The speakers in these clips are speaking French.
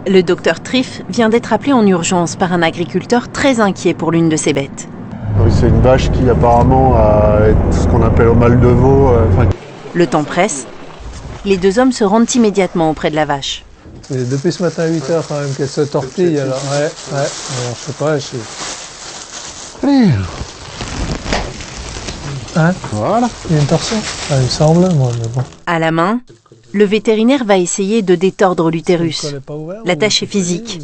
Le docteur Triff vient d'être appelé en urgence par un agriculteur très inquiet pour l'une de ses bêtes. Oui, c'est une vache qui apparemment a ce qu'on appelle au mal de veau. Le temps presse. Les deux hommes se rendent immédiatement auprès de la vache. C'est depuis ce matin à 8h quand même qu'elle se tortille. Alors, ouais. Alors, je sais pas, Allez. Hein? Voilà. Il y a une torsion? Ah, il me semble, moi, mais bon. À la main, le vétérinaire va essayer de détordre l'utérus. Le col est pas ouvert, La tâche est physique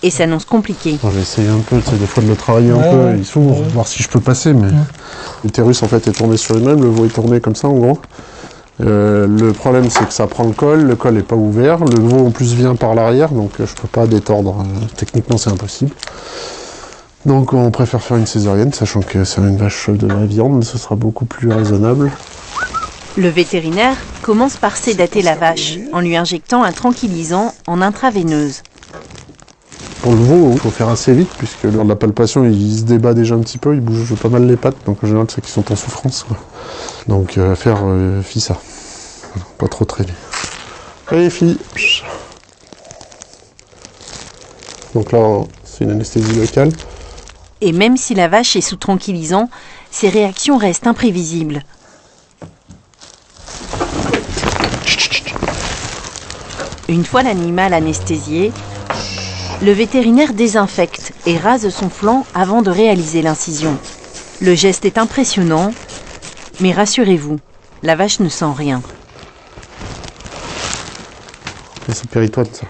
et s'annonce compliquée. J'ai essayé un peu, des fois de le travailler un peu, il s'ouvre, voir si je peux passer, mais l'utérus en fait est tourné sur lui-même, le veau est tourné comme ça en gros. Le problème c'est que ça prend le col n'est pas ouvert, le veau en plus vient par l'arrière, donc je peux pas détordre, techniquement c'est impossible. Donc on préfère faire une césarienne, sachant que c'est une vache de la viande, ce sera beaucoup plus raisonnable. Le vétérinaire commence par sédater la vache en lui injectant un tranquillisant en intraveineuse. Pour le veau, il faut faire assez vite, puisque lors de la palpation, il se débat déjà un petit peu, il bouge pas mal les pattes, donc en général, c'est qu'ils sont en souffrance, quoi. Donc, faire FISA. Pas trop traîner. Allez, filles. Donc là, c'est une anesthésie locale. Et même si la vache est sous tranquillisant, ses réactions restent imprévisibles. Une fois l'animal anesthésié, le vétérinaire désinfecte et rase son flanc avant de réaliser l'incision. Le geste est impressionnant, mais rassurez-vous, la vache ne sent rien. C'est péritoine, ça.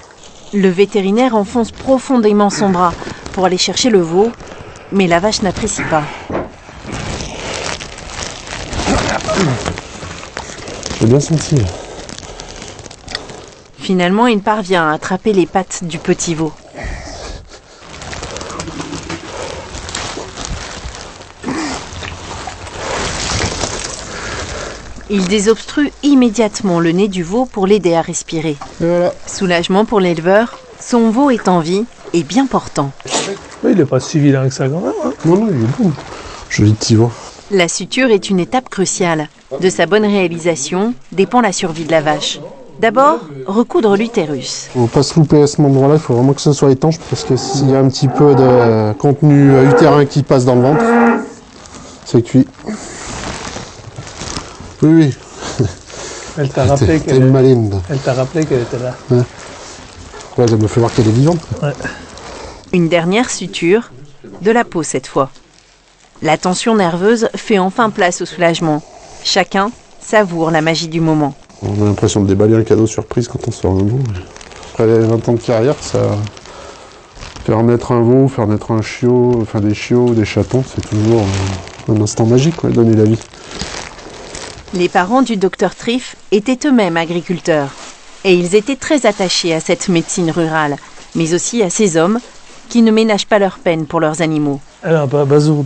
Le vétérinaire enfonce profondément son bras pour aller chercher le veau, mais la vache n'apprécie pas. J'ai bien senti, là. Finalement, il parvient à attraper les pattes du petit veau. Il désobstrue immédiatement le nez du veau pour l'aider à respirer. Et voilà. Soulagement pour l'éleveur, son veau est en vie et bien portant. Oui, il n'est pas si vilain que ça quand même. Hein. Non, il est bon. Joli petit veau. La suture est une étape cruciale. De sa bonne réalisation dépend la survie de la vache. D'abord, recoudre l'utérus. Faut pas se louper à ce endroit-là, il faut vraiment que ce soit étanche, parce que s'il y a un petit peu de contenu utérin qui passe dans le ventre, c'est cuit. Oui. Elle t'a rappelé T'es une maline. Elle t'a rappelé qu'elle était là. Ouais, ça me fait voir qu'elle est vivante. Ouais. Une dernière suture, de la peau cette fois. La tension nerveuse fait enfin place au soulagement. Chacun savoure la magie du moment. On a l'impression de déballer un cadeau surprise quand on sort un veau. Après les 20 ans de carrière, ça... Faire naître un veau, faire naître un chiot, enfin des chiots, des chatons, c'est toujours un instant magique, quoi, donner la vie. Les parents du docteur Triff étaient eux-mêmes agriculteurs. Et ils étaient très attachés à cette médecine rurale, mais aussi à ces hommes qui ne ménagent pas leur peine pour leurs animaux. Elle a un peu à bazou.